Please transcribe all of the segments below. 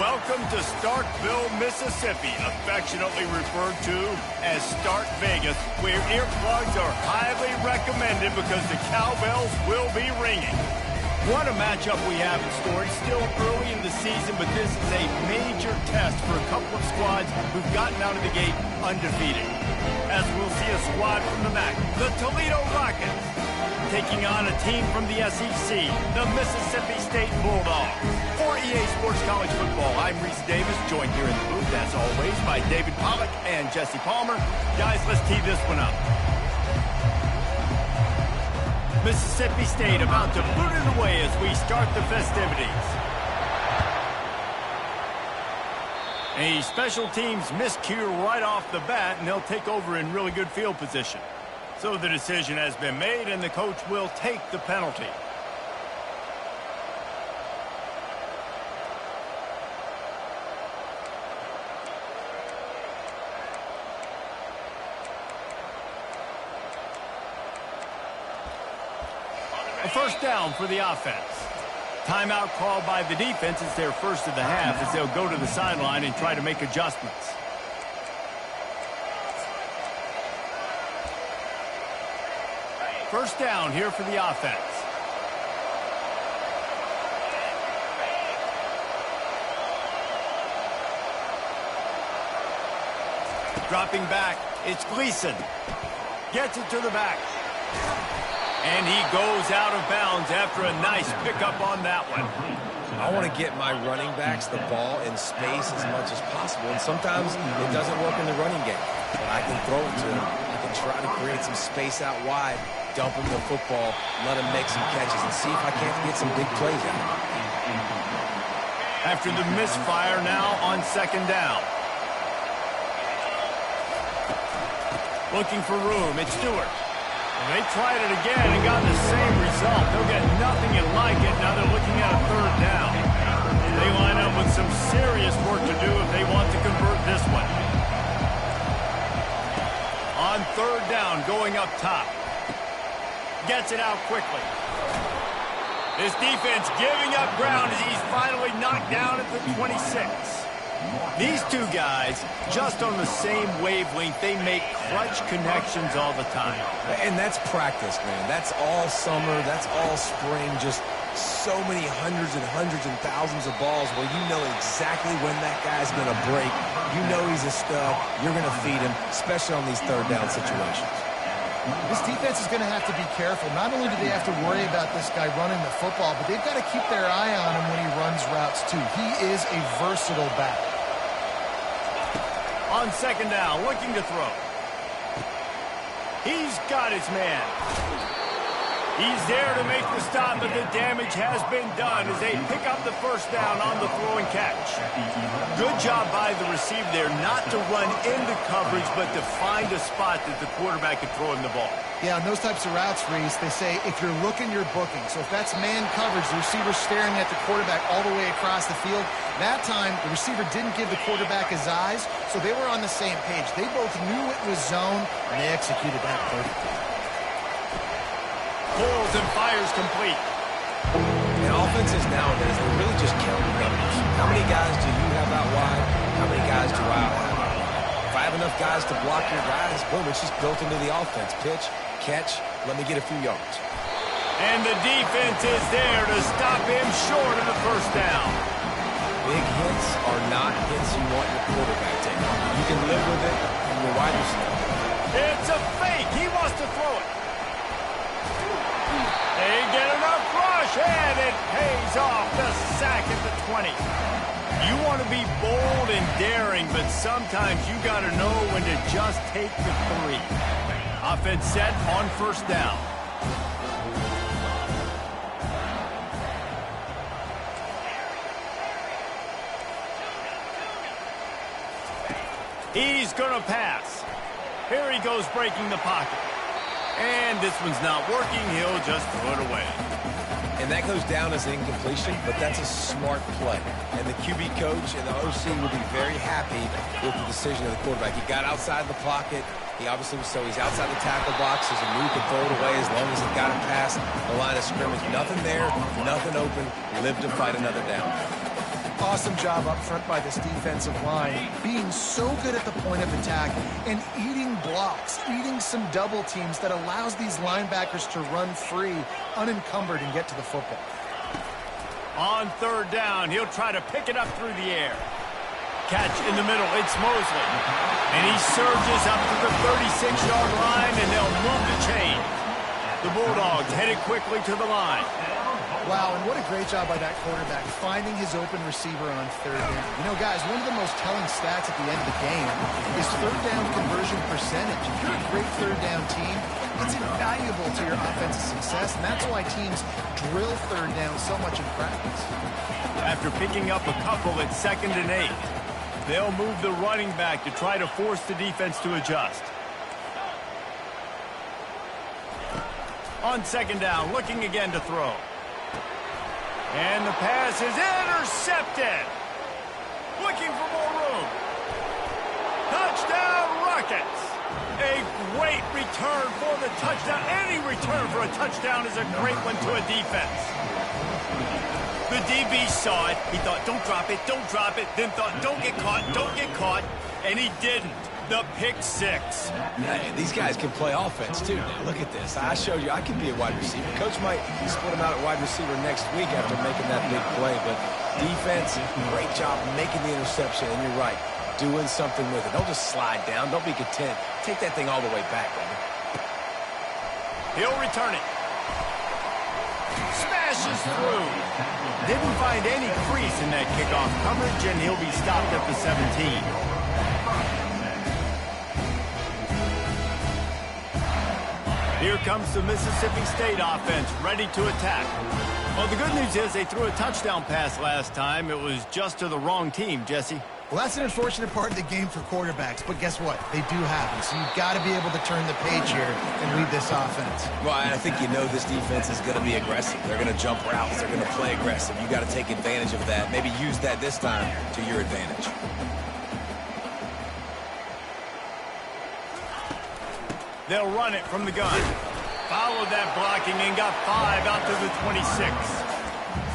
Welcome to Starkville, Mississippi, affectionately referred to as Stark Vegas, where earplugs are highly recommended because the cowbells will be ringing. What a matchup we have in store. It's still early in the season, but this is a major test for a couple of squads who've gotten out of the gate undefeated. As we'll see a squad from the MAC, the Toledo Rockets, taking on a team from the SEC, the Mississippi State Bulldogs. For EA Sports College Football, I'm Reese Davis, joined here in the booth, as always, by David Pollack and Jesse Palmer. Guys, let's tee this one up. Mississippi State about to boot it away as we start the festivities. A special teams miscue right off the bat, and they'll take over in really good field position. So the decision has been made, and the coach will take the penalty. A first down for the offense. Timeout called by the defense. It's their first of the half as they'll go to the sideline and try to make adjustments. First down here for the offense. Dropping back, it's Gleason. Gets it to the back. And he goes out of bounds after a nice pickup on that one. I want to get my running backs the ball in space as much as possible, and sometimes it doesn't work in the running game. But I can throw it to him. I can try to create some space out wide, dump him the football, let him make some catches, and see if I can't get some big plays out of him. After the misfire now on second down. Looking for room, it's Stewart. They tried it again and got the same result. They'll get nothing like it. Now they're looking at a third down. They line up with some serious work to do if they want to convert this one. On third down, going up top. Gets it out quickly. This defense giving up ground as he's finally knocked down at the 26. These two guys, just on the same wavelength, they make clutch connections all the time. And that's practice, man. That's all summer. That's all spring. Just so many hundreds and thousands of balls where you know exactly when that guy's going to break. You know he's a stud. You're going to feed him, especially on these third down situations. This defense is going to have to be careful. Not only do they have to worry about this guy running the football, but they've got to keep their eye on him when he runs routes, too. He is a versatile back. On second down, looking to throw. He's got his man. He's there to make the stop, but the damage has been done as they pick up the first down on the throw and catch. Good job by the receiver there not to run into coverage, but to find a spot that the quarterback can throw him the ball. Yeah, on those types of routes, Reese, they say if you're looking, you're booking. So if that's man coverage, the receiver's staring at the quarterback all the way across the field. That time, the receiver didn't give the quarterback his eyes, so they were on the same page. They both knew it was zone, and they executed that perfectly. Pulls and fires complete. And offenses nowadays, they're really just counting numbers. How many guys do you have out wide? How many guys do I have? If I have enough guys to block your guys, boom, it's just built into the offense. Pitch, catch, let me get a few yards. And the defense is there to stop him short of the first down. Big hits are not hits you want your quarterback taking. You can live with it from your wide receiver. It's a fake. He wants to throw it. They get enough rush, and it pays off. The sack at the 20. You want to be bold and daring, but sometimes you got to know when to just take the 3. Offense set on first down. He's going to pass. Here he goes breaking the pocket. And this one's not working. He'll just throw it away. And that goes down as an incompletion, but that's a smart play. And the QB coach and the OC will be very happy with the decision of the quarterback. He got outside the pocket. He obviously was he's outside the tackle box. There's a move to throw it away as long as it got him past the line of scrimmage. Nothing there, nothing open. Live to fight another down. Awesome job up front by this defensive line, being so good at the point of attack and eating blocks, eating some double teams that allows these linebackers to run free, unencumbered, and get to the football. On third down, he'll try to pick it up through the air. Catch in the middle, it's Mosley. And he surges up to the 36-yard line, and they'll move the chain. The Bulldogs headed quickly to the line. Wow, and what a great job by that quarterback, finding his open receiver on third down. You know, guys, one of the most telling stats at the end of the game is third down conversion percentage. If you're a great third down team, it's invaluable to your offensive success, and that's why teams drill third down so much in practice. After picking up a couple at 2nd and 8, they'll move the running back to try to force the defense to adjust. On 2nd down, looking again to throw. And the pass is intercepted. Looking for more room. Touchdown, Rockets. A great return for the touchdown. Any return for a touchdown is a great one to a defense. The DB saw it. He thought, don't drop it, then thought, don't get caught, and he didn't. The pick six. Hey, these guys can play offense, too. Now, look at this. I showed you I can be a wide receiver. Coach might split him out at wide receiver next week after making that big play, but defense, great job making the interception, and you're right, doing something with it. Don't just slide down. Don't be content. Take that thing all the way back, baby. He'll return it. Smashes through. Didn't find any crease in that kickoff coverage, and he'll be stopped at the 17. Here comes the Mississippi State offense, ready to attack. Well, the good news is they threw a touchdown pass last time. It was just to the wrong team, Jesse. Well, that's an unfortunate part of the game for quarterbacks, but guess what? They do happen, so you've got to be able to turn the page here and lead this offense. Well, I think you know this defense is going to be aggressive. They're going to jump routes. They're going to play aggressive. You got to take advantage of that. Maybe use that this time to your advantage. They'll run it from the gun. Followed that blocking and got 5 out to the 26.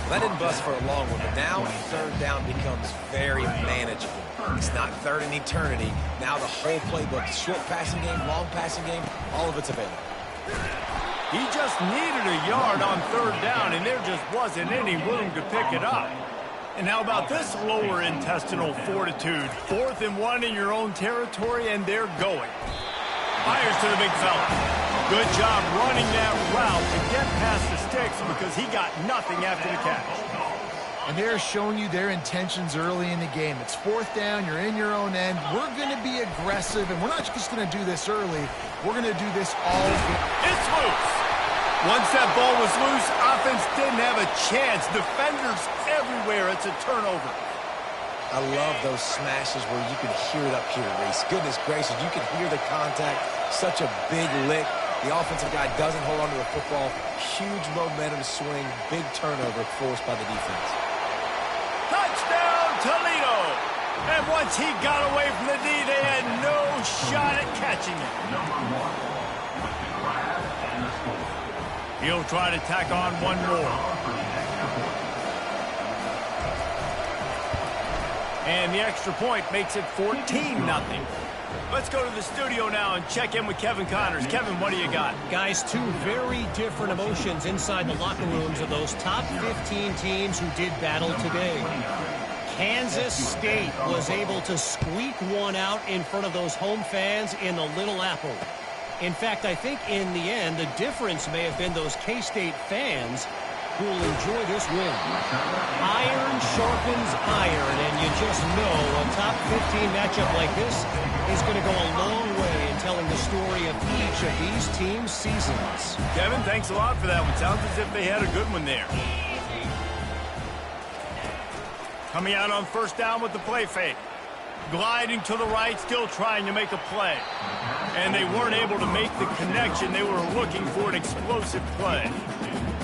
That didn't bust for a long one, but now third down becomes very manageable. It's not third in eternity. Now the whole playbook, short passing game, long passing game, all of it's available. He just needed a yard on third down, and there just wasn't any room to pick it up. And how about this lower intestinal fortitude? 4th and 1 in your own territory, and they're going. Fires to the big fella. Good job running that route to get past the sticks because he got nothing after the catch. And they're showing you their intentions early in the game. It's 4th down. You're in your own end. We're going to be aggressive, and we're not just going to do this early. We're going to do this all game. It's loose. Once that ball was loose, offense didn't have a chance. Defenders everywhere. It's a turnover. I love those smashes where you can hear it up here, Reese. Goodness gracious, you can hear the contact. Such a big lick. The offensive guy doesn't hold on to the football. Huge momentum swing. Big turnover forced by the defense. Touchdown, Toledo! And once he got away from the D, they had no shot at catching it. He'll try to tack on one more. And the extra point makes it 14-0. Let's go to the studio now and check in with Kevin Connors. Kevin, what do you got? Guys, two very different emotions inside the locker rooms of those top 15 teams who did battle today. Kansas State was able to squeak one out in front of those home fans in the Little Apple. In fact, I think in the end, the difference may have been those K-State fans who will enjoy this win. Iron sharpens iron, and you just know a top 15 matchup like this is going to go a long way in telling the story of each of these teams' seasons. Kevin, thanks a lot for that one. Sounds as if they had a good one there. Coming out on 1st down with the play fake. Gliding to the right, still trying to make a play. And they weren't able to make the connection. They were looking for an explosive play.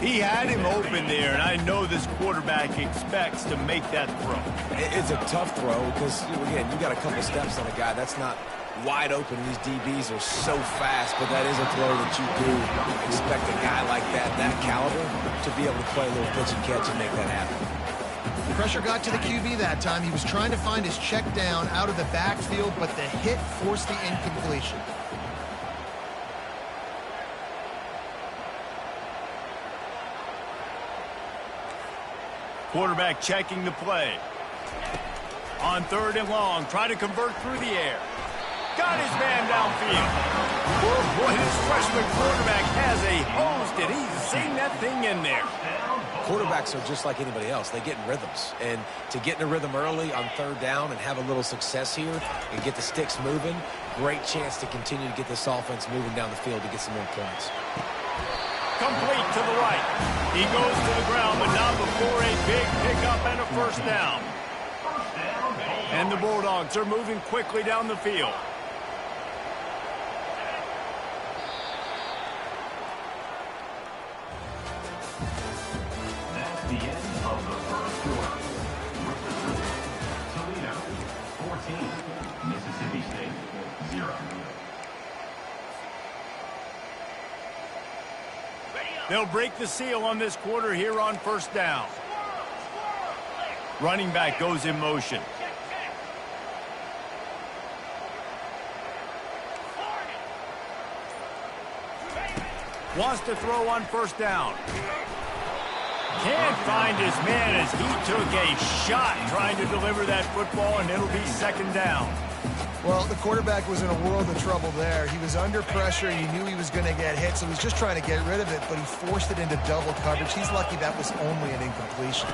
He had him open there, and I know this quarterback expects to make that throw. It's a tough throw because, again, you got a couple steps on a guy. That's not wide open. These DBs are so fast, but that is a throw that you do expect a guy like that caliber, to be able to play a little pitch and catch and make that happen. Pressure got to the QB that time. He was trying to find his check down out of the backfield, but the hit forced the incompletion. Quarterback checking the play. On 3rd and long, try to convert through the air. Got his man downfield. Boy, this freshman quarterback has a hose. Did he sing that thing in there? Quarterbacks are just like anybody else. They get in rhythms. And to get in a rhythm early on 3rd down and have a little success here and get the sticks moving, great chance to continue to get this offense moving down the field to get some more points. Complete to the right. He goes to the ground, but not before a big pickup and a 1st down. And the Bulldogs are moving quickly down the field. That's the end of the first quarter. Toledo, 14. Mississippi State, 0. They'll break the seal on this quarter here on 1st down. Running back goes in motion. Wants to throw on 1st down. Can't find his man as he took a shot trying to deliver that football, and it'll be 2nd down. Well, the quarterback was in a world of trouble there. He was under pressure. He knew he was going to get hit, so he was just trying to get rid of it, but he forced it into double coverage. He's lucky that was only an incompletion.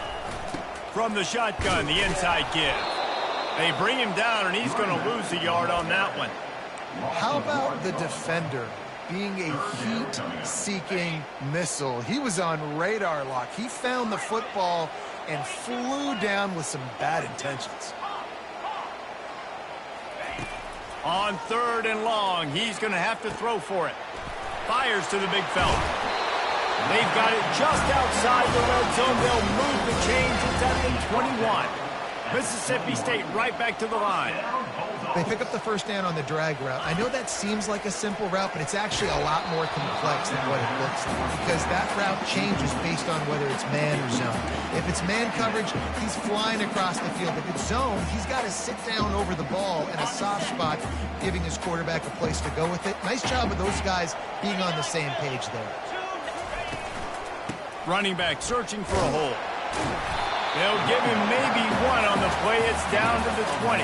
From the shotgun, the inside give. They bring him down, and he's going to lose a yard on that one. How about the defender being a heat-seeking missile? He was on radar lock. He found the football and flew down with some bad intentions. On 3rd and long, he's going to have to throw for it. Fires to the big fella. They've got it just outside the red zone. They'll move the chains. It's at the 21. Mississippi State right back to the line. They pick up the 1st down on the drag route. I know that seems like a simple route, but it's actually a lot more complex than what it looks like, because that route changes based on whether it's man or zone. If it's man coverage, he's flying across the field. If it's zone, he's got to sit down over the ball in a soft spot, giving his quarterback a place to go with it. Nice job of those guys being on the same page there. Running back searching for a hole. They'll give him maybe one on the play. It's down to the 20.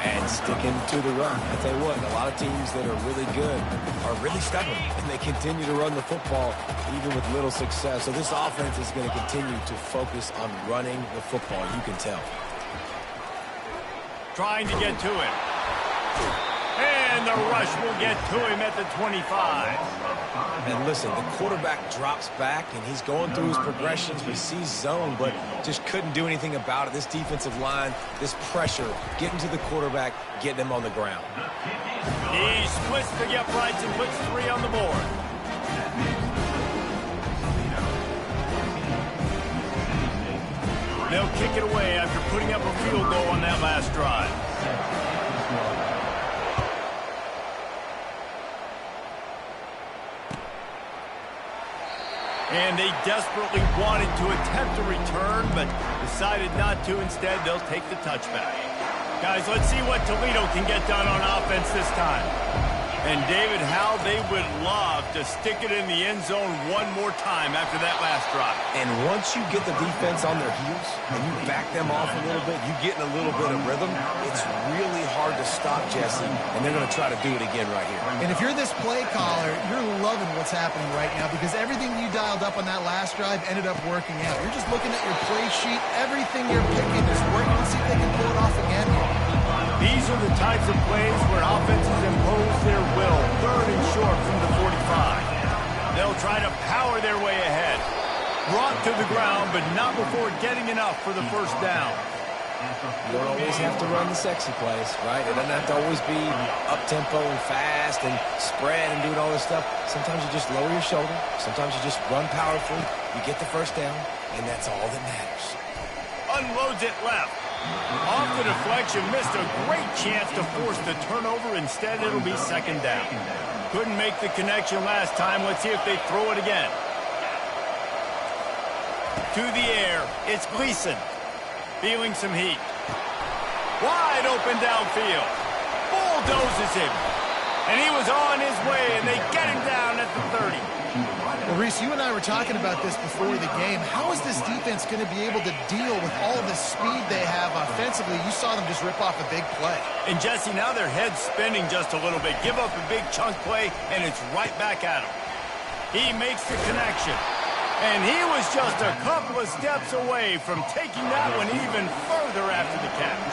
And sticking to the run. I tell you what, a lot of teams that are really good are really stubborn, and they continue to run the football even with little success. So this offense is going to continue to focus on running the football, you can tell. Trying to get to it. And the rush will get to him at the 25. And listen, the quarterback drops back, and he's going through his progressions. We see zone, but just couldn't do anything about it. This defensive line, this pressure, getting to the quarterback, getting him on the ground. He splits the uprights and puts 3 on the board. They'll kick it away after putting up a field goal on that last drive. And they desperately wanted to attempt a return, but decided not to. Instead, they'll take the touchback. Guys, let's see what Toledo can get done on offense this time. And, David, how they would love to stick it in the end zone one more time after that last drive. And once you get the defense on their heels and you back them off a little bit, you get in a little bit of rhythm, it's really hard to stop, Jesse, and they're going to try to do it again right here. And if you're this play caller, you're loving what's happening right now, because everything you dialed up on that last drive ended up working out. You're just looking at your play sheet. Everything you're picking is working. Let's see if they can pull it off again here. These are the types of plays where offenses impose their will. 3rd and short from the 45. They'll try to power their way ahead. Brought to the ground, but not before getting enough for the 1st down. You don't always have to run the sexy plays, right? It doesn't have to always be up-tempo and fast and spread and doing all this stuff. Sometimes you just lower your shoulder. Sometimes you just run powerfully. You get the 1st down, and that's all that matters. Unloads it left. Off the deflection, missed a great chance to force the turnover. Instead, it'll be 2nd down. Couldn't make the connection last time. Let's see if they throw it again. To the air, it's Gleason. Feeling some heat. Wide open downfield. Bulldozes him. And he was on his way, and they get him down at the 30. Well, Reese, you and I were talking about this before the game. How is this defense going to be able to deal with all the speed they have offensively? You saw them just rip off a big play. And, Jesse, now their head's spinning just a little bit. Give up a big chunk play, and it's right back at him. He makes the connection. And he was just a couple of steps away from taking that one even further after the catch.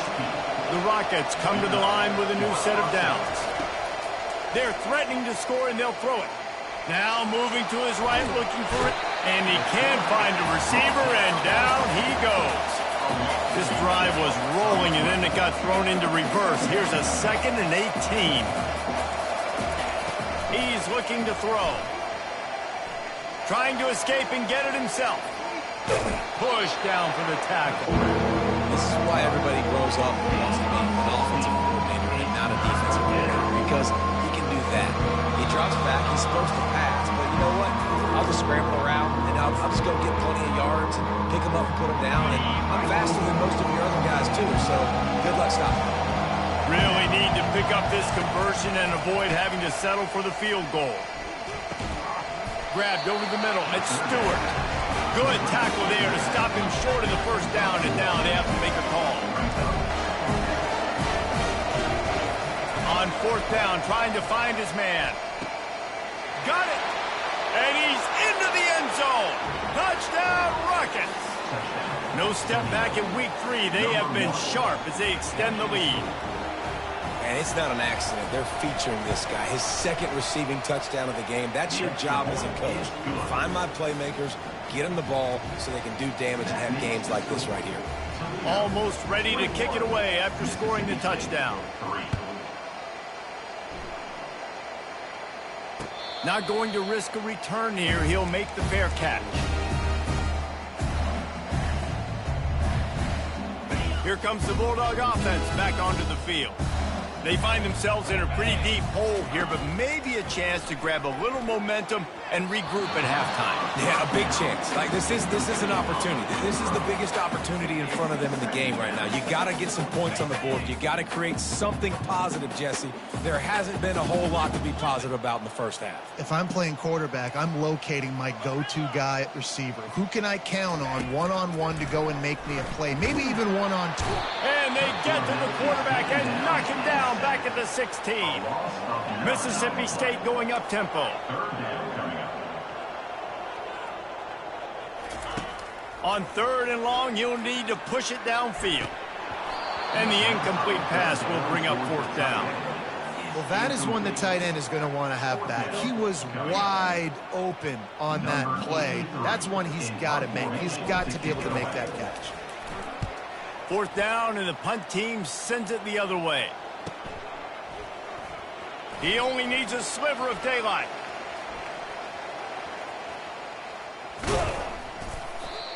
The Rockets come to the line with a new set of downs. They're threatening to score, and they'll throw it. Now moving to his right, looking for it. And he can find a receiver, and down he goes. This drive was rolling, and then it got thrown into reverse. Here's a 2nd and 18. He's looking to throw. Trying to escape and get it himself. Push down for the tackle. This is why everybody grows up and wants to be an offensive coordinator and not a defensive coordinator, because he can do that. He drops back, he's supposed to pass, but you know what? I'll just scramble around, and I'll just go get plenty of yards and pick him up and put him down, and I'm faster than most of your other guys, too, so good luck stopping him. Really need to pick up this conversion and avoid having to settle for the field goal. Grabbed over the middle. It's Stewart. Good tackle there to stop him short of the first down, and now they have to make a call. On 4th down, trying to find his man. Got it! And he's into the end zone. Touchdown, Rockets! No step back in week 3. They have been sharp as they extend the lead. And it's not an accident. They're featuring this guy. His 2nd receiving touchdown of the game. That's your job as a coach. Find my playmakers, get them the ball so they can do damage and have games like this right here. Almost ready to kick it away after scoring the touchdown. Not going to risk a return here. He'll make the fair catch. Here comes the Bulldog offense back onto the field. They find themselves in a pretty deep hole here, but maybe a chance to grab a little momentum and regroup at halftime. Yeah, a big chance. Like this is an opportunity. This is the biggest opportunity in front of them in the game right now. You got to get some points on the board. You got to create something positive, Jesse. There hasn't been a whole lot to be positive about in the first half. If I'm playing quarterback, I'm locating my go-to guy at receiver. Who can I count on one-on-one to go and make me a play? Maybe even one-on-two. And they get to the quarterback and knock him down back at the 16. Mississippi State going up-tempo. On 3rd and long, you'll need to push it downfield. And the incomplete pass will bring up 4th down. Well, that is one the tight end is going to want to have back. He was wide open on that play. That's one he's got to make. He's got to be able to make that catch. 4th down, and the punt team sends it the other way. He only needs a sliver of daylight.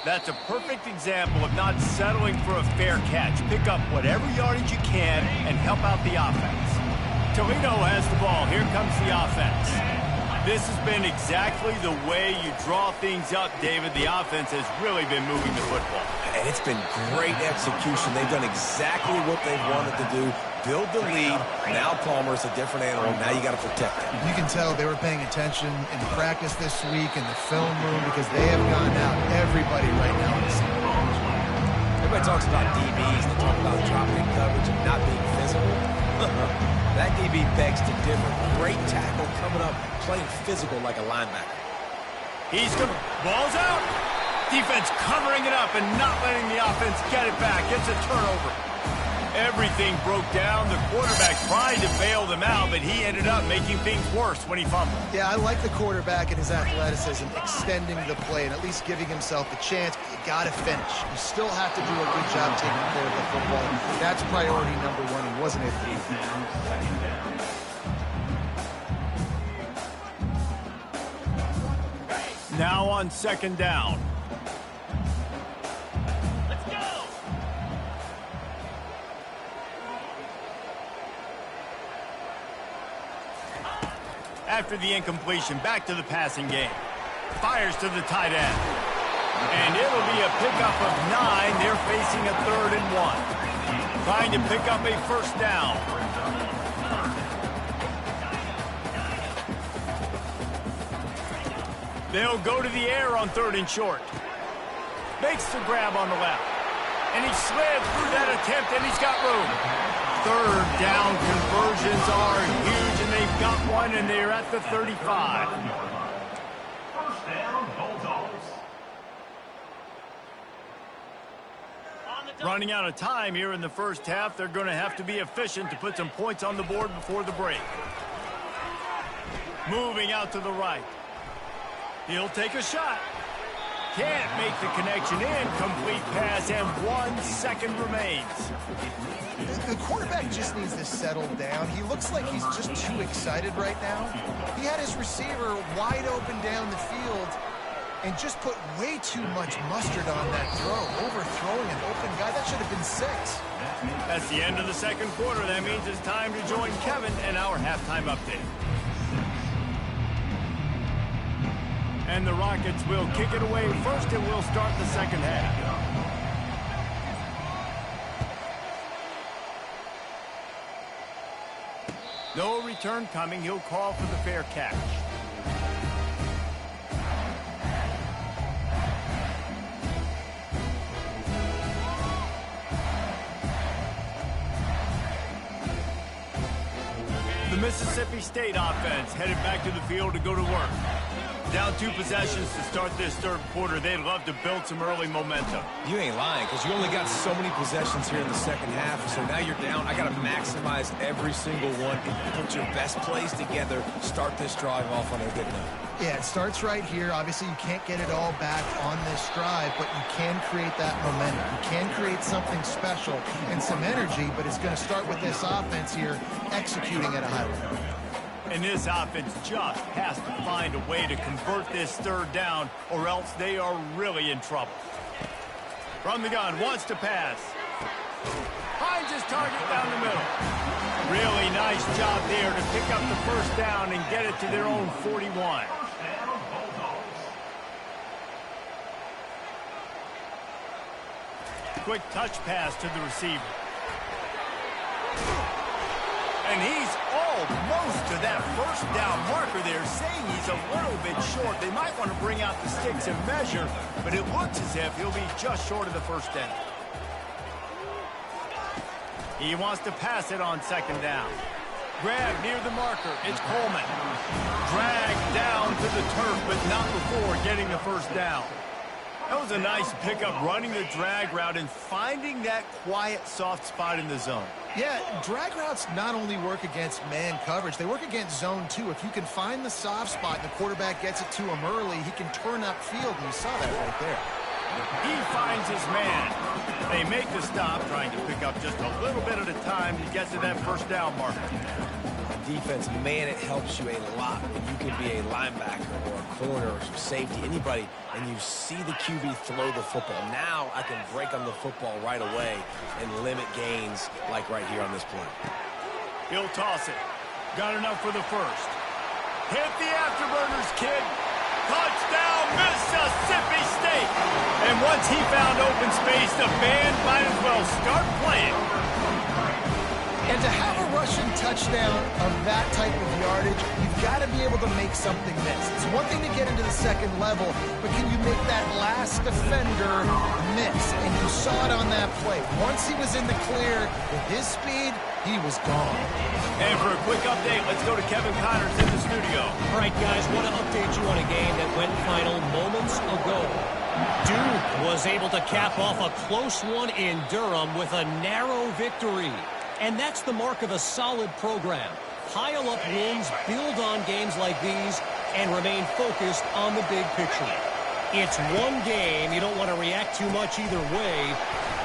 That's a perfect example of not settling for a fair catch. Pick up whatever yardage you can and help out the offense. Toledo has the ball. Here comes the offense. This has been exactly the way you draw things up, David. The offense has really been moving the football. And it's been great execution. They've done exactly what they wanted to do. Build the lead. Now Palmer's a different animal. Now you got to protect him. You can tell they were paying attention in practice this week in the film room because they have gone out. Everybody right now in the same page. Everybody talks about DBs. They talk about dropping coverage and not being physical. That DB begs to differ. Great tackle coming up, playing physical like a linebacker. He's going. Ball's out. Defense covering it up and not letting the offense get it back. It's a turnover. Everything broke down. The quarterback tried to bail them out, but he ended up making things worse when he fumbled. Yeah, I like the quarterback and his athleticism, extending the play and at least giving himself a chance, but you got to finish. You still have to do a good job taking care of the football. That's priority number one. He wasn't able to do that. Now on 2nd down. After the incompletion, back to the passing game. Fires to the tight end. And it'll be a pickup of 9. They're facing a 3rd and 1. Trying to pick up a first down. They'll go to the air on 3rd and short. Makes the grab on the left. And he slid through that attempt, and he's got room. 3rd down conversions are huge, and they've got one, and they're at the 35. First down, Bulldogs. Running out of time here in the first half. They're going to have to be efficient to put some points on the board before the break. Moving out to the right. He'll take a shot. Can't make the connection. Incomplete pass, and 1 second remains. The quarterback just needs to settle down. He looks like he's just too excited right now. He had his receiver wide open down the field and just put way too much mustard on that throw, overthrowing an open guy. That should have been 6. That's the end of the second quarter. That means it's time to join Kevin and our halftime update. And the Rockets will kick it away first, and we'll start the second half. No return coming. He'll call for the fair catch. The Mississippi State offense headed back to the field to go to work. Down 2 possessions to start this third quarter. They'd love to build some early momentum. You ain't lying, because you only got so many possessions here in the second half, so now you're down. I got to maximize every single one. Put your best plays together. Start this drive off on a good note. Yeah, it starts right here. Obviously, you can't get it all back on this drive, but you can create that momentum. You can create something special and some energy, but it's going to start with this offense here executing at a high level. And this offense just has to find a way to convert this 3rd down, or else they are really in trouble. From the gun, wants to pass. Finds his target down the middle. Really nice job there to pick up the first down and get it to their own 41. Quick touch pass to the receiver. And he's almost to that first down marker there, saying he's a little bit short. They might want to bring out the sticks and measure, but it looks as if he'll be just short of the first down. He wants to pass it on 2nd down. Grab near the marker. It's Coleman. Dragged down to the turf, but not before getting the first down. That was a nice pickup, running the drag route and finding that quiet, soft spot in the zone. Yeah, drag routes not only work against man coverage, they work against zone too. If you can find the soft spot and the quarterback gets it to him early, he can turn upfield, and you saw that right there. He finds his man. They make the stop, trying to pick up just a little bit at a time to get to that first down marker. Defense, man, it helps you a lot when you can be a linebacker or a corner or safety, anybody, and you see the QB throw the football. Now I can break on the football right away and limit gains like right here on this play. He'll toss it. Got enough for the first. Hit the afterburners, kid. Touchdown, Mississippi State. And once he found open space, the band might as well start playing. And to have a rushing touchdown of that type of yardage, you've got to be able to make something miss. It's one thing to get into the second level, but can you make that last defender miss? And you saw it on that play. Once he was in the clear, with his speed, he was gone. And for a quick update, let's go to Kevin Connors in the studio. All right, guys, want to update you on a game that went final moments ago. Duke was able to cap off a close one in Durham with a narrow victory. And that's the mark of a solid program. Pile up wins, build on games like these, and remain focused on the big picture. It's one game. You don't want to react too much either way.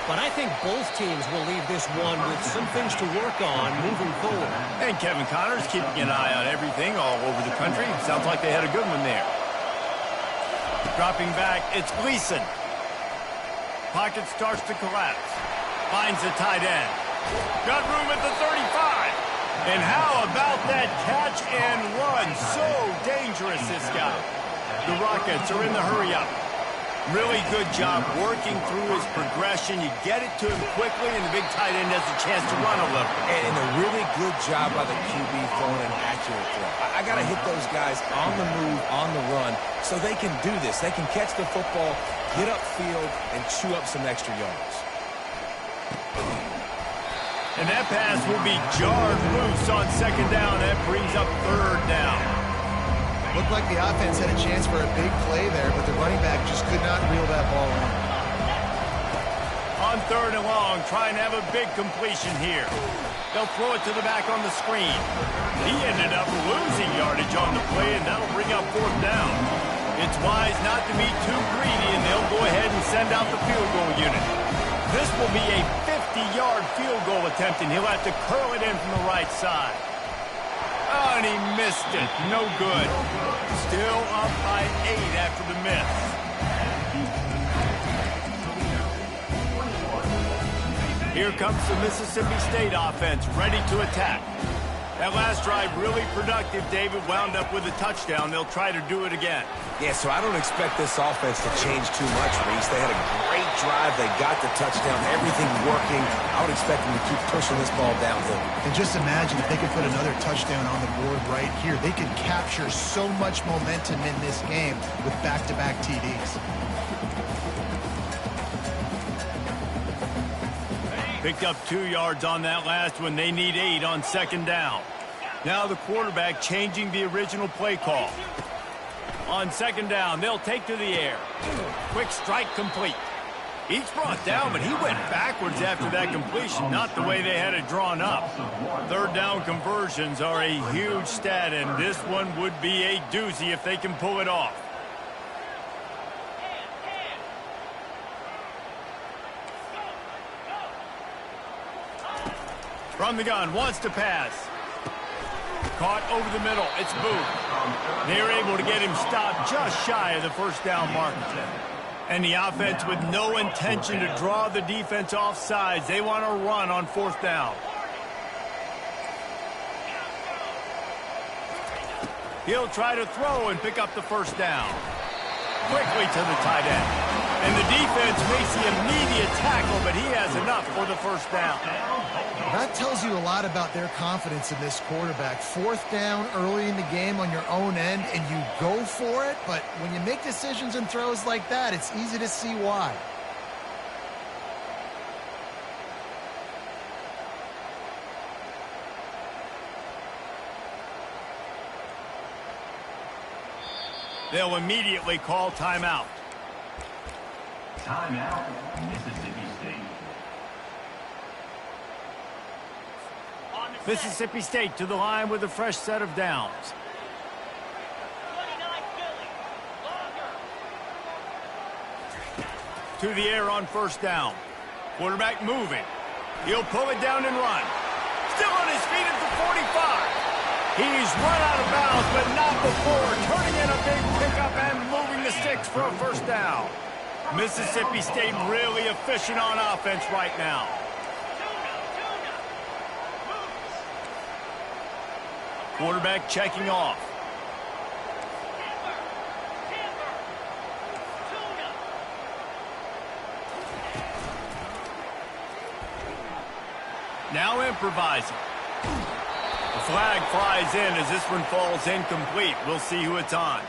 But I think both teams will leave this one with some things to work on moving forward. And Kevin Connors keeping an eye on everything all over the country. Sounds like they had a good one there. Dropping back, it's Gleason. Pocket starts to collapse. Finds the tight end. Got room at the 35. And how about that catch and run? So dangerous, this guy. The Rockets are in the hurry up. Really good job working through his progression. You get it to him quickly, and the big tight end has a chance to run a little. And a really good job by the QB throwing an accurate throw. I got to hit those guys on the move, on the run, so they can do this. They can catch the football, get upfield, and chew up some extra yards. And that pass will be jarred loose on second down. That brings up third down. Looked like the offense had a chance for a big play there, but the running back just could not reel that ball in. On third and long, trying to have a big completion here. They'll throw it to the back on the screen. He ended up losing yardage on the play, and that'll bring up fourth down. It's wise not to be too greedy, and they'll go ahead and send out the field goal unit. This will be a 50-yard field goal attempt, and he'll have to curl it in from the right side. Oh, and he missed it. No good. Still up by 8 after the miss. Here comes the Mississippi State offense, ready to attack. That last drive really productive. David wound up with a touchdown. They'll try to do it again. Yeah, so I don't expect this offense to change too much, Reese. They had a great drive. They got the touchdown. Everything working. I would expect them to keep pushing this ball downhill. And just imagine if they could put another touchdown on the board right here. They could capture so much momentum in this game with back-to-back TDs. Picked up 2 yards on that last one. They need 8 on second down. Now the quarterback changing the original play call. On second down, they'll take to the air. Quick strike complete. Each brought down, but he went backwards after that completion, not the way they had it drawn up. Third down conversions are a huge stat, and this one would be a doozy if they can pull it off. From the gun, wants to pass. Caught over the middle. It's Booth. They're able to get him stopped just shy of the first down marker. And the offense with no intention to draw the defense off sides. They want to run on fourth down. He'll try to throw and pick up the first down. Quickly to the tight end. And the defense makes the immediate tackle, but he has enough for the first down. That tells you a lot about their confidence in this quarterback. Fourth down early in the game on your own end, and you go for it, but when you make decisions and throws like that, it's easy to see why. They'll immediately call timeout. Timeout, Mississippi State. Mississippi State to the line with a fresh set of downs. To the air on first down. Quarterback moving. He'll pull it down and run. Still on his feet at the 45. He's run out of bounds, but not before. Turning in a big pickup and moving the sticks for a first down. Mississippi State really efficient on offense right now. Quarterback checking off. Now improvising. The flag flies in as this one falls incomplete. We'll see who it's on.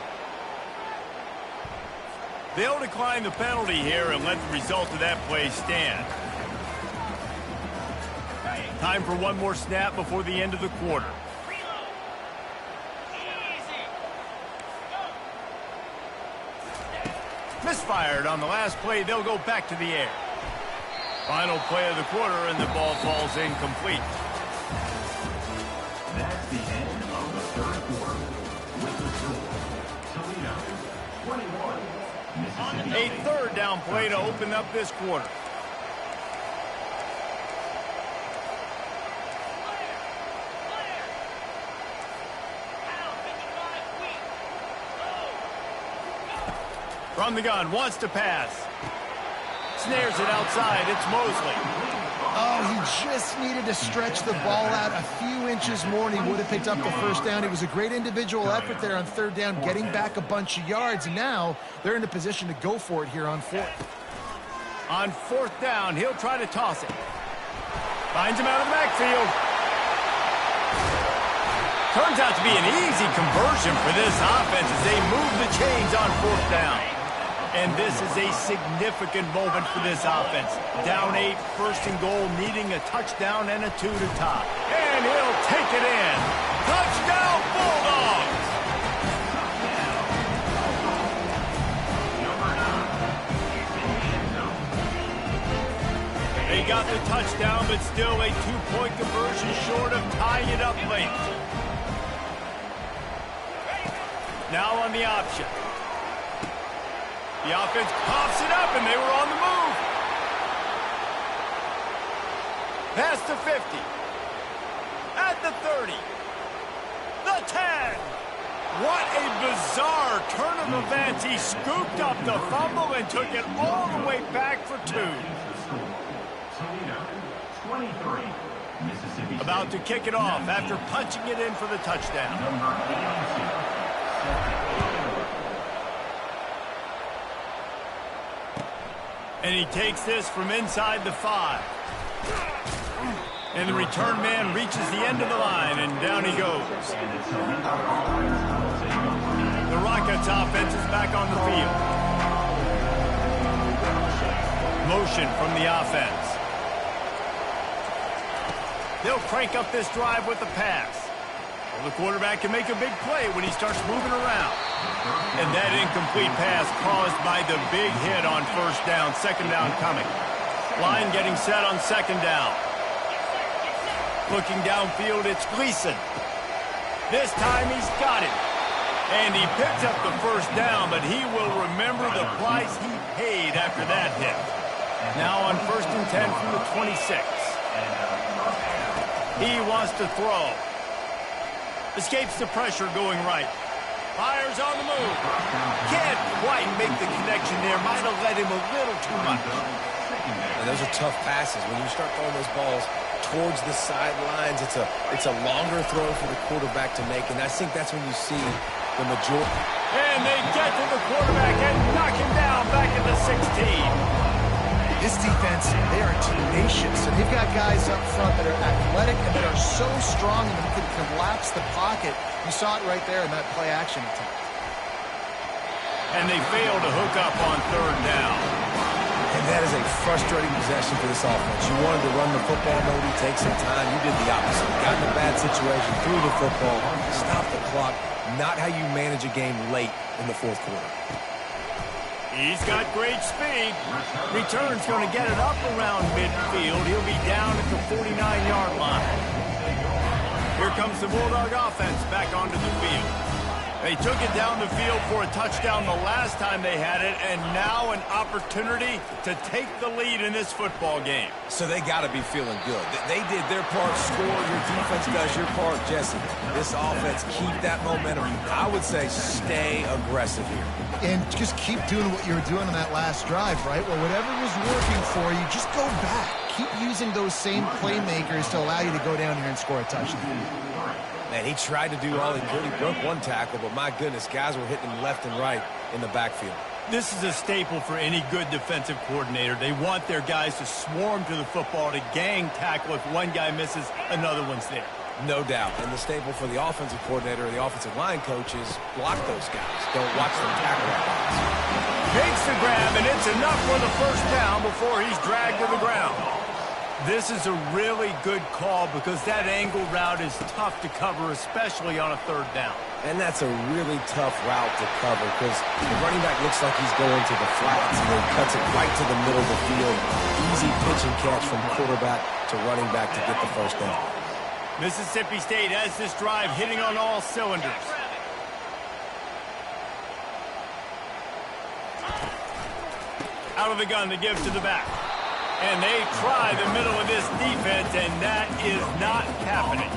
They'll decline the penalty here and let the result of that play stand. Time for one more snap before the end of the quarter. Misfired on the last play. They'll go back to the air. Final play of the quarter, and the ball falls incomplete. That's the end of the third quarter. With the score, Toledo 21, Mississippi A State. third down play to open up this quarter. From the gun, wants to pass. Snares it outside. It's Mosley. Oh, he just needed to stretch the ball out a few inches more, and he would have picked up the first down. It was a great individual effort there on third down, getting back a bunch of yards, and now they're in a position to go for it here on fourth. On fourth down, he'll try to toss it. Finds him out of the backfield. Turns out to be an easy conversion for this offense as they move the chains on fourth down. And this is a significant moment for this offense. Down 8, first and goal, needing a touchdown and a 2 to tie. And he'll take it in. Touchdown, Bulldogs! They got the touchdown, but still a 2-point conversion short of tying it up late. Now on the option. The offense pops it up, and they were on the move. Past the 50. At the 30. The 10. What a bizarre turn of events. He scooped up the fumble and took it all the way back for 2. About to kick it off after punching it in for the touchdown. And he takes this from inside the 5. And the return man reaches the end of the line, and down he goes. The Rockets offense is back on the field. Motion from the offense. They'll crank up this drive with the pass. Well, the quarterback can make a big play when he starts moving around. And that incomplete pass caused by the big hit on first down, second down coming. Line getting set on second down. Looking downfield, it's Gleason. This time he's got it. And he picks up the first down, but he will remember the price he paid after that hit. Now on first and 10 from the 26. He wants to throw. Escapes the pressure going right. Fires on the move. Can't quite make the connection there. Might have led him a little too much. And those are tough passes. When you start throwing those balls towards the sidelines, it's a longer throw for the quarterback to make. And I think that's when you see the majority. And they get to the quarterback and knock him down back at the 16. This defense, they are tenacious, and they've got guys up front that are athletic and that are so strong that you can collapse the pocket. You saw it right there in that play-action attempt. And they fail to hook up on third down. And that is a frustrating possession for this offense. You wanted to run the football, maybe take some time. You did the opposite. Got in a bad situation, threw the football, stopped the clock. Not how you manage a game late in the fourth quarter. He's got great speed. Return's going to get it up around midfield. He'll be down at the 49-yard line. Here comes the Bulldog offense back onto the field. They took it down the field for a touchdown the last time they had it, and now an opportunity to take the lead in this football game. So they got to be feeling good. They did their part, score. Your defense does your part, Jesse. This offense, keep that momentum. I would say stay aggressive here. And just keep doing what you were doing on that last drive, right? Well, whatever was working for you, just go back. Keep using those same playmakers to allow you to go down here and score a touchdown. Man, he tried to do all he could. He broke one tackle, but my goodness, guys were hitting him left and right in the backfield. This is a staple for any good defensive coordinator. They want their guys to swarm to the football, to gang tackle. If one guy misses, another one's there. No doubt. And the staple for the offensive coordinator or the offensive line coach is block those guys. Don't watch them tackle our guys. Makes the grab, and it's enough for the first down before he's dragged to the ground. This is a really good call because that angle route is tough to cover, especially on a third down. And that's a really tough route to cover because the running back looks like he's going to the flats and then cuts it right to the middle of the field. Easy pitch and catch from quarterback to running back to get the first down. Mississippi State has this drive hitting on all cylinders. Out of the gun to give to the back. And they try the middle of this defense, and that is not happening.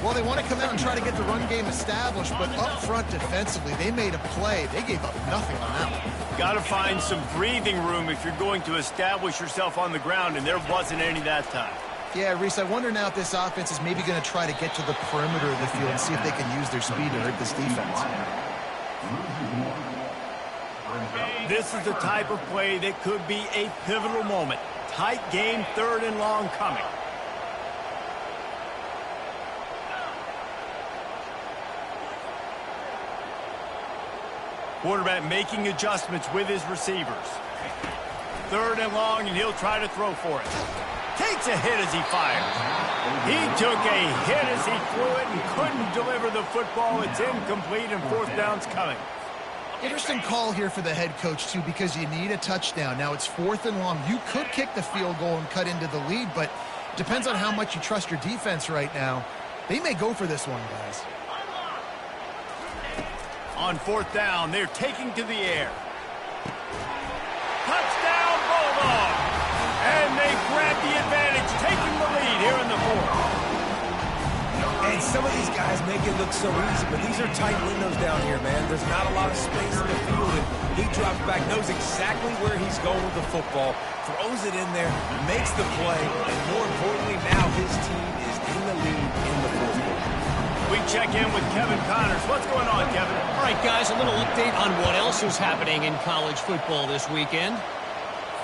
Well, they want to come out and try to get the run game established, but up front defensively, they made a play. They gave up nothing on that one. Got to find some breathing room if you're going to establish yourself on the ground, and there wasn't any that time. Yeah, Reese, I wonder now if this offense is maybe going to try to get to the perimeter of the field and see if they can use their speed to hurt this defense. This is the type of play that could be a pivotal moment. Tight game, 3rd and long coming. Quarterback making adjustments with his receivers. 3rd and long, and he'll try to throw for it. Takes a hit as he fires. He took a hit as he threw it and couldn't deliver the football. It's incomplete, and 4th down's coming. Interesting call here for the head coach, too, because you need a touchdown. Now, it's 4th and long. You could kick the field goal and cut into the lead, but it depends on how much you trust your defense right now. They may go for this one, guys. On 4th down, they're taking to the air. Touchdown, Bulldogs! And they grab the advantage, taking the lead here in the 4th. And some of these guys make it look so easy, but these are tight windows down here, man. There's not a lot of space in the field, and he drops back, knows exactly where he's going with the football, throws it in there, makes the play, and more importantly, now his team is in the lead in the 4th quarter. We check in with Kevin Connors. What's going on, Kevin? All right, guys, a little update on what else is happening in college football this weekend.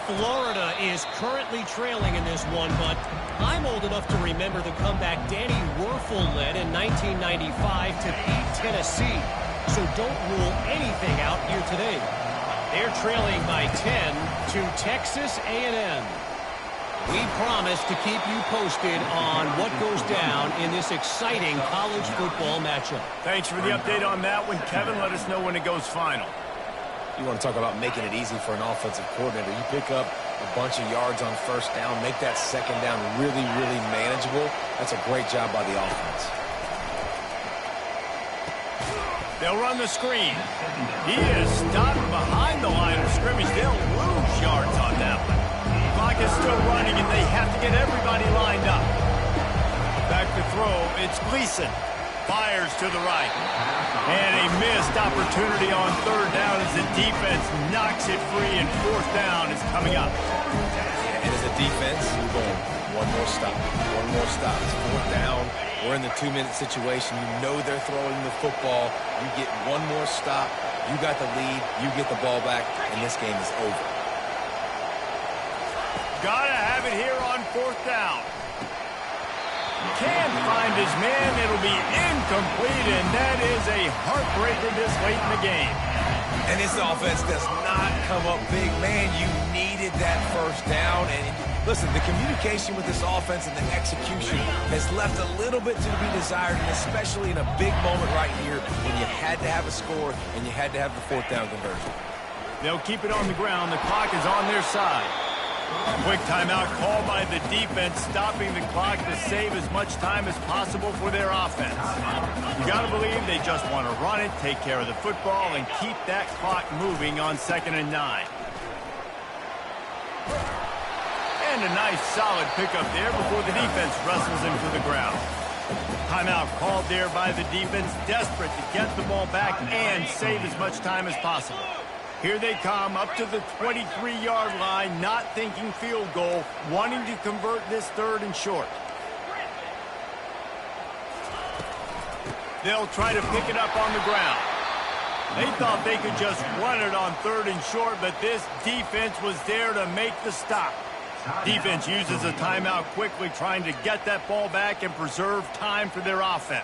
Florida is currently trailing in this one, but I'm old enough to remember the comeback Danny Werfel led in 1995 to beat Tennessee. So don't rule anything out here today. They're trailing by 10 to Texas A&M. We promise to keep you posted on what goes down in this exciting college football matchup. Thanks for the update on that one, Kevin. Let us know when it goes final. You want to talk about making it easy for an offensive coordinator. You pick up a bunch of yards on 1st down, make that 2nd down really, really manageable. That's a great job by the offense. They'll run the screen. He is stopped behind the line of scrimmage. They'll lose yards on that one. Clock is still running, and they have to get everybody lined up. Back to throw. It's Gleason. Fires to the right. And a missed opportunity on 3rd down as the defense knocks it free, and 4th down is coming up. Yeah, and as a defense, you're going one more stop. One more stop. It's 4th down. We're in the 2-minute situation. You know they're throwing the football. You get one more stop. You got the lead. You get the ball back, and this game is over. Gotta have it here on 4th down. Can't find his man. It'll be incomplete, and that is a heartbreaker this late in the game. And this offense does not come up big. Man, you needed that 1st down. And listen, the communication with this offense and the execution has left a little bit to be desired, and especially in a big moment right here when you had to have a score and you had to have the 4th down conversion. They'll keep it on the ground. The clock is on their side. Quick timeout called by the defense, stopping the clock to save as much time as possible for their offense. You got to believe they just want to run it, take care of the football, and keep that clock moving on 2nd and 9. And a nice solid pickup there before the defense wrestles him to the ground. Timeout called there by the defense, desperate to get the ball back and save as much time as possible. Here they come up to the 23-yard line, not thinking field goal, wanting to convert this 3rd and short. They'll try to pick it up on the ground. They thought they could just run it on 3rd and short, but this defense was there to make the stop. Defense uses a timeout quickly, trying to get that ball back and preserve time for their offense.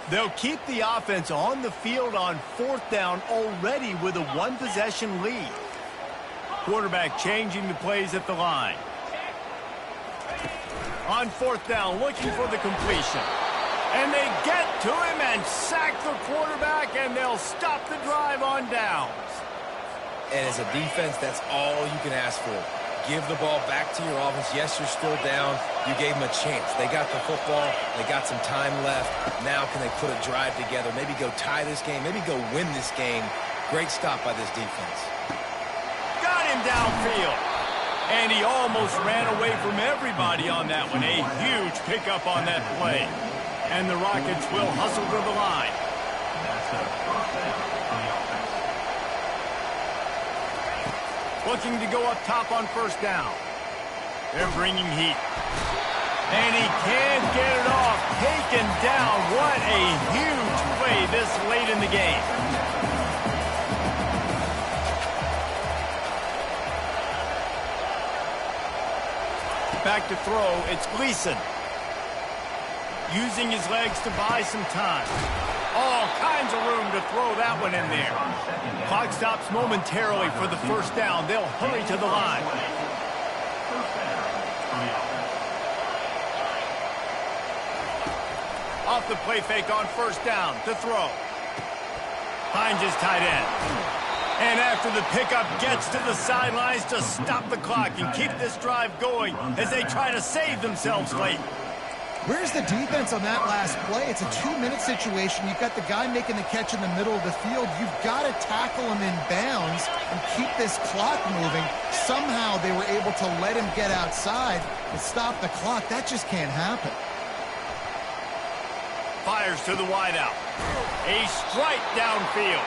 They'll keep the offense on the field on 4th down already with a 1-possession lead. Quarterback changing the plays at the line. On 4th down, looking for the completion. And they get to him and sack the quarterback, and they'll stop the drive on downs. And as a defense, that's all you can ask for. Give the ball back to your offense. Yes, you're still down. You gave them a chance. They got the football. They got some time left. Now can they put a drive together? Maybe go tie this game. Maybe go win this game. Great stop by this defense. Got him downfield. And he almost ran away from everybody on that one. A huge pickup on that play. And the Rockets will hustle to the line. Looking to go up top on first down. They're bringing heat. And he can't get it off. Taken down. What a huge play this late in the game. Back to throw, it's Gleason. Using his legs to buy some time. All kinds of room to throw that one in there. Clock stops momentarily for the first down. They'll hurry to the line. Off the play fake on first down to throw. Finds his tight end. And after the pickup, gets to the sidelines to stop the clock and keep this drive going as they try to save themselves late. Where's the defense on that last play? It's a 2-minute situation. You've got the guy making the catch in the middle of the field. You've got to tackle him in bounds and keep this clock moving. Somehow they were able to let him get outside and stop the clock. That just can't happen. Fires to the wideout. A strike downfield.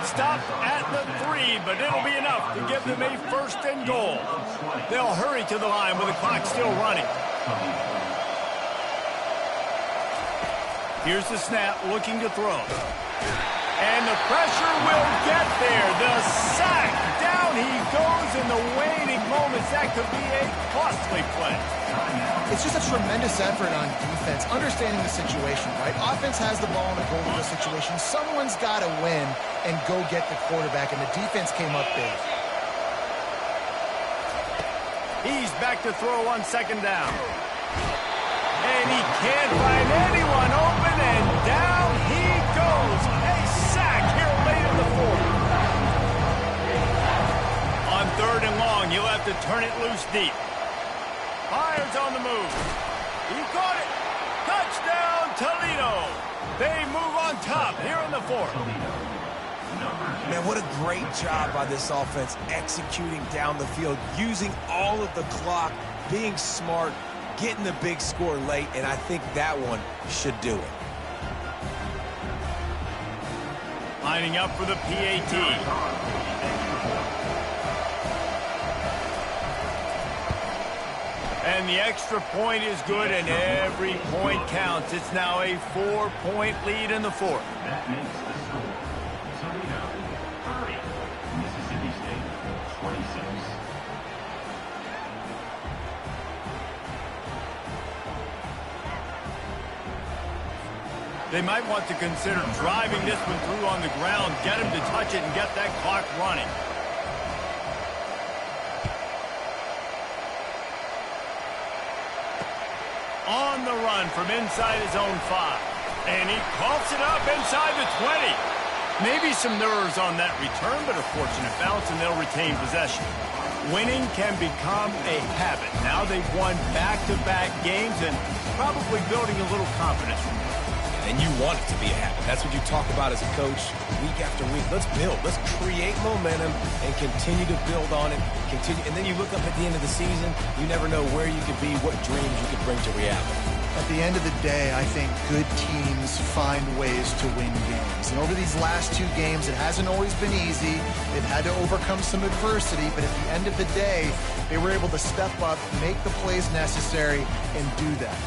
Stop at the 3, but it'll be enough to give them a first and goal. They'll hurry to the line with the clock still running. Here's the snap, looking to throw. And the pressure will get there. The sack. Down he goes in the waning moments. That could be a costly play. It's just a tremendous effort on defense, understanding the situation, right? Offense has the ball in a goal situation. Someone's got to win and go get the quarterback, and the defense came up big. He's back to throw on second down. And he can't find anyone open, and down he goes. A sack here late in the fourth. On third and long, he'll have to turn it loose deep. Fires on the move. He caught it. Touchdown, Toledo. They move on top here in the fourth. Man, what a great job by this offense executing down the field, using all of the clock, being smart, getting the big score late, and I think that one should do it. Lining up for the PAT. And the extra point is good, and every point counts. It's now a 4-point lead in the fourth. That makes the score. Toledo 30, Mississippi State 26. They might want to consider driving this one through on the ground, get him to touch it, and get that clock running. On the run from inside his own 5. And he coughs it up inside the 20. Maybe some nerves on that return, but a fortunate bounce, and they'll retain possession. Winning can become a habit. Now they've won back-to-back games and probably building a little confidence from it. And you want it to be a habit. That's what you talk about as a coach week after week. Let's build. Let's create momentum and continue to build on it. Continue, and then you look up at the end of the season, you never know where you could be, what dreams you could bring to reality. At the end of the day, I think good teams find ways to win games. And over these last 2 games, it hasn't always been easy. They've had to overcome some adversity, but at the end of the day, they were able to step up, make the plays necessary, and do that.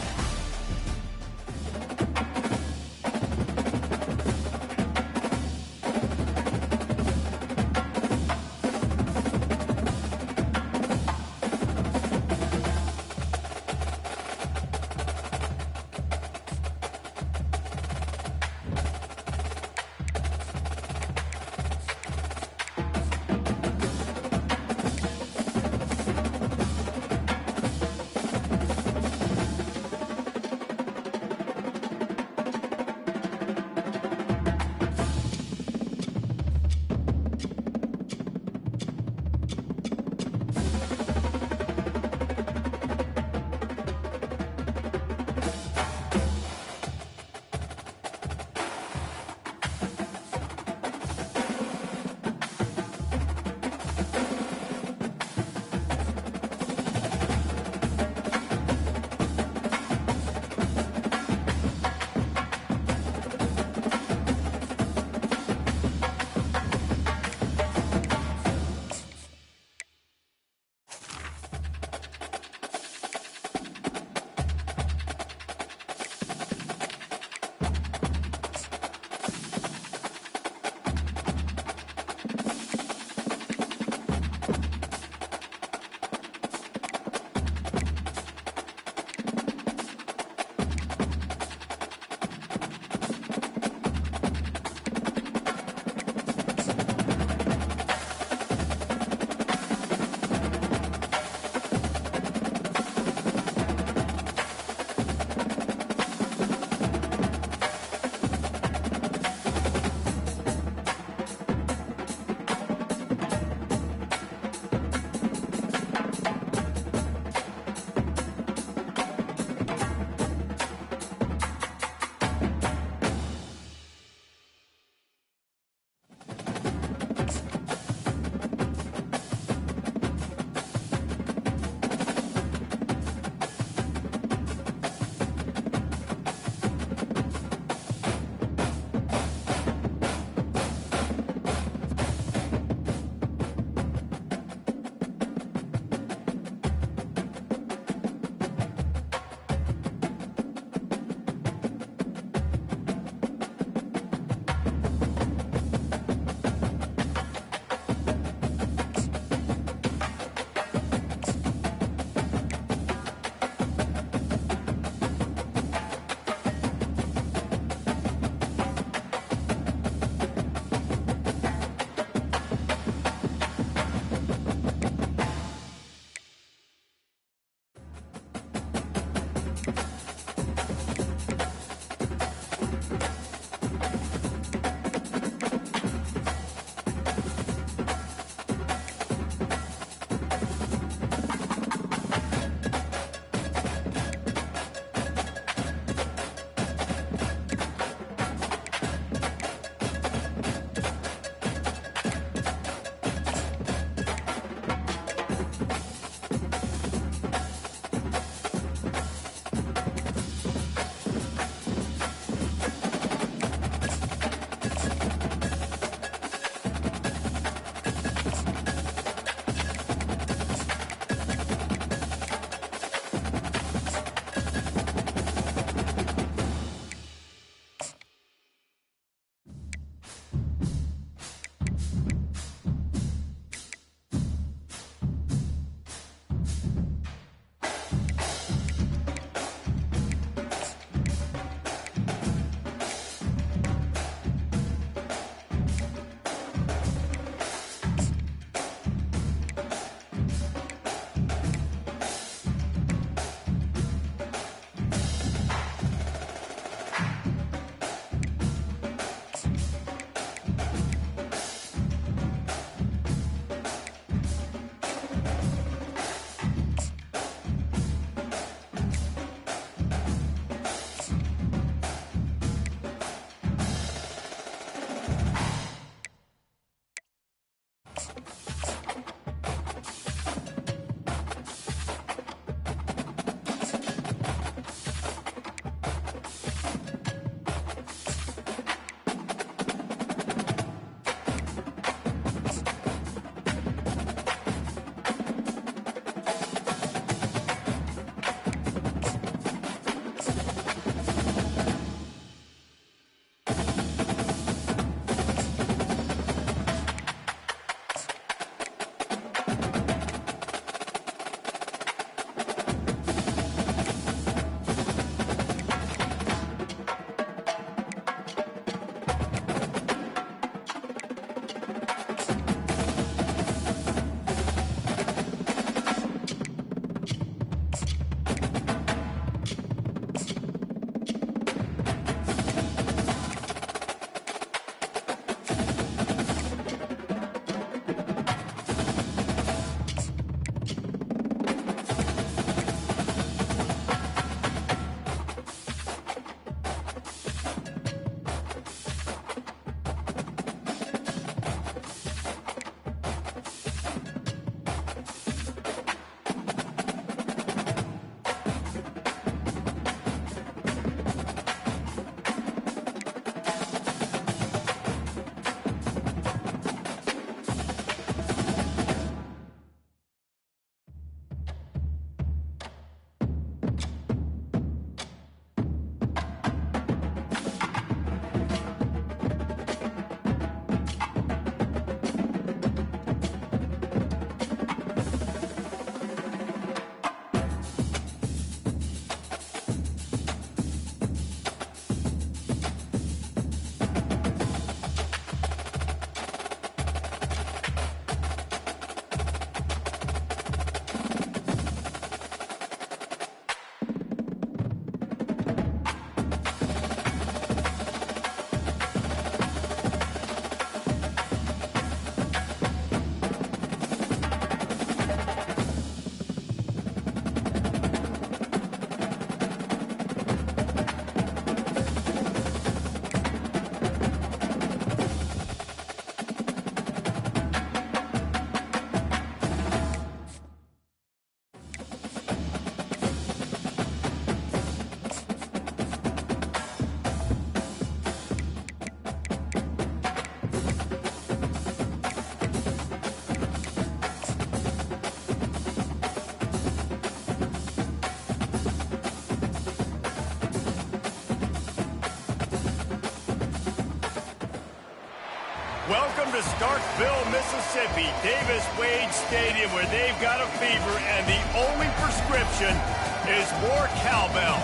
Welcome to Starkville, Mississippi, Davis Wade Stadium, where they've got a fever, and the only prescription is more cowbell.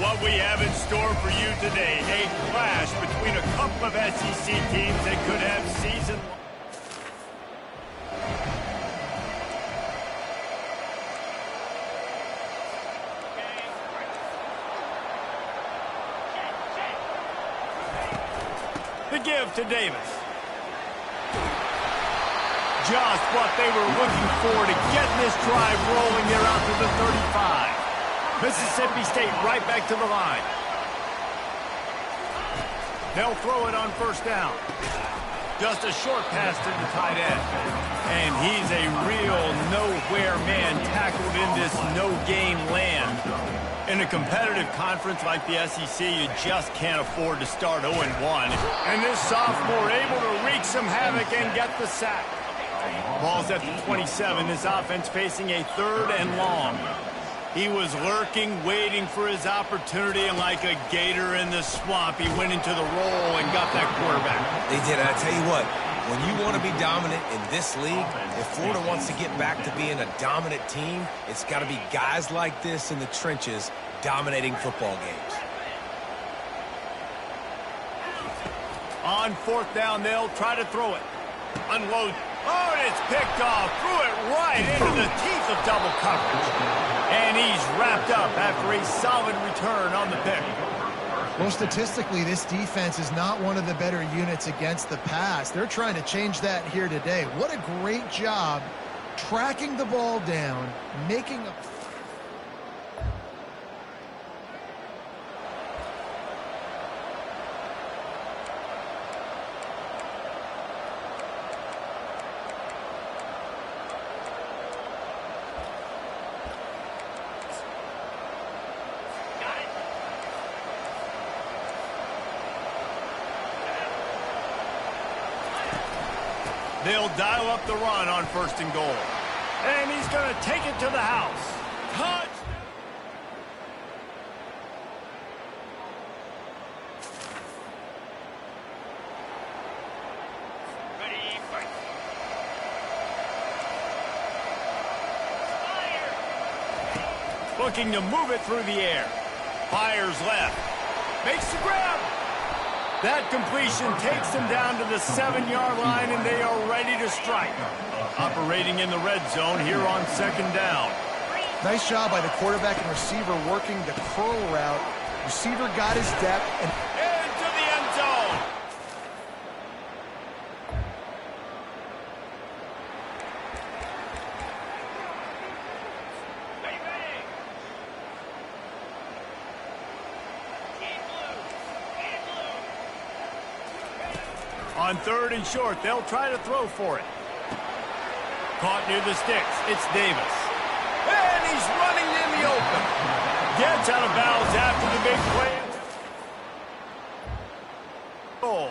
What we have in store for you today, a clash between a couple of SEC teams that could have season. The give to Davis. Just what they were looking for to get this drive rolling there out to the 35. Mississippi State right back to the line. They'll throw it on first down. Just a short pass to the tight end. And he's a real nowhere man tackled in this no-gain land. In a competitive conference like the SEC, you just can't afford to start 0-1. And this sophomore able to wreak some havoc and get the sack. Ball's at the 27. This offense facing a 3rd and long. He was lurking, waiting for his opportunity, and like a gator in the swamp, he went into the roll and got that quarterback. They did. And I tell you what, when you want to be dominant in this league, if Florida wants to get back to being a dominant team, it's got to be guys like this in the trenches dominating football games. On 4th down, they'll try to throw it. Unload. Oh, and it's picked off. Threw it right into the teeth of double coverage. And he's wrapped up after a solid return on the pick. Well, statistically, this defense is not one of the better units against the pass. They're trying to change that here today. What a great job tracking the ball down, making a... They'll dial up the run on 1st and goal. And he's going to take it to the house. Touch! Ready, fight. Looking to move it through the air. Fires left. Makes the grab. That completion takes them down to the 7-yard line, and they are ready to strike. Operating in the red zone here on 2nd down. Nice job by the quarterback and receiver working the curl route. Receiver got his depth and... Into the end zone. On 3rd and short, they'll try to throw for it. Caught near the sticks. It's Davis. And he's running in the open. Gets out of bounds after the big play. Oh.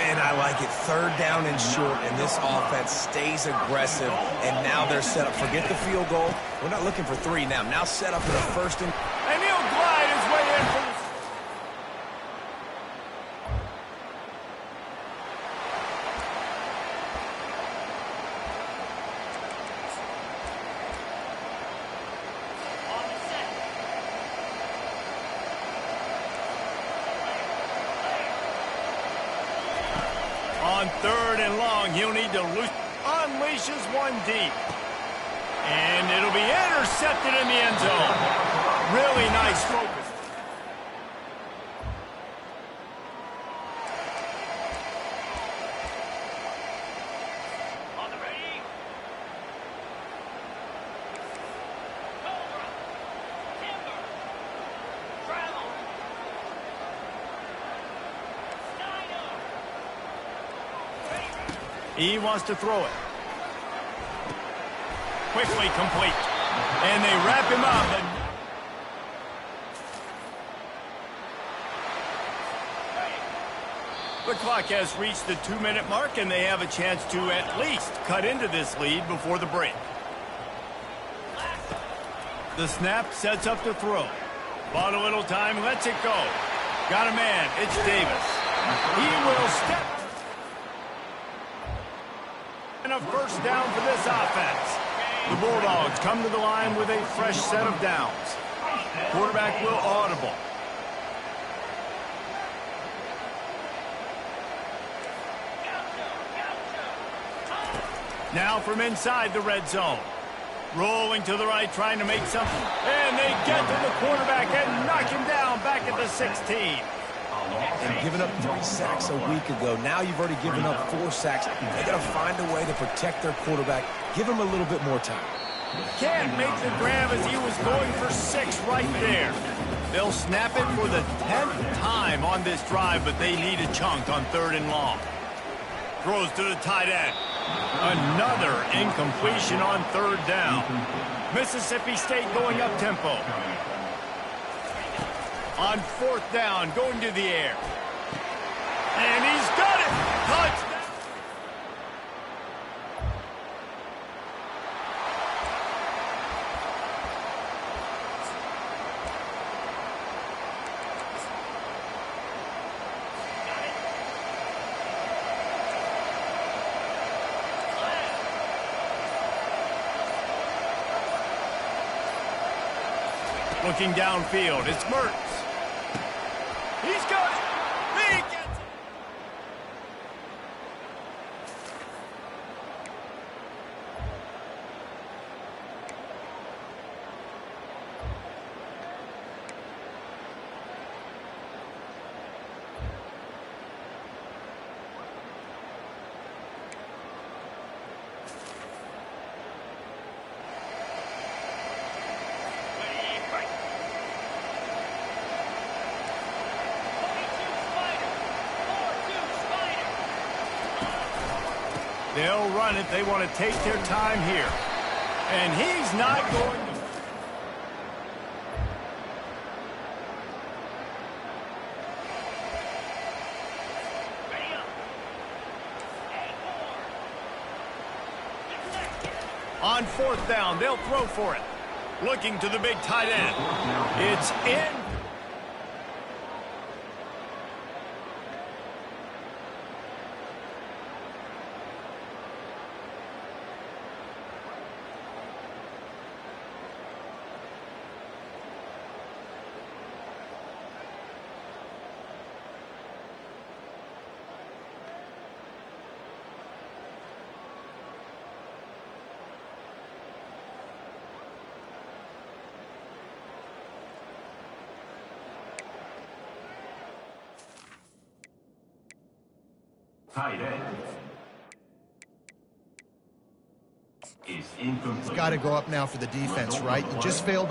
And I like it. 3rd down and short, and this offense stays aggressive, and now they're set up. Forget the field goal. We're not looking for 3 now. Now set up for the 1st and... And he'll glide his way in for the... On 3rd and long, he'll need to unleashes one deep. And it'll be intercepted in the end zone. Really nice focus. On the ready. Cobra. Timber. Travel. He wants to throw it. Quickly complete. And they wrap him up. The clock has reached the 2-minute mark, and they have a chance to at least cut into this lead before the break. The snap sets up to throw. Bought a little time, lets it go. Got a man, it's Davis. He will step. a first down for this offense. The Bulldogs come to the line with a fresh set of downs. Quarterback will audible. Now from inside the red zone. Rolling to the right, trying to make something. And they get to the quarterback and knock him down back at the 16. And giving up 3 sacks a week ago. Now you've already given up 4 sacks. They got to find a way to protect their quarterback. Give him a little bit more time. Can't make the grab as he was going for 6 right there. They'll snap it for the 10th time on this drive, but they need a chunk on 3rd and long. Throws to the tight end. Another incompletion on 3rd down. Mississippi State going up tempo. On 4th down, going to the air. And he's got it! Touchdown! Looking downfield, it's Mertz. He's got it! He gets it! They'll run it. They want to take their time here. And he's not going to. On 4th down, they'll throw for it. Looking to the big tight end. It's in. Tight end is incomplete. It's got to go up now for the defense, right? You just failed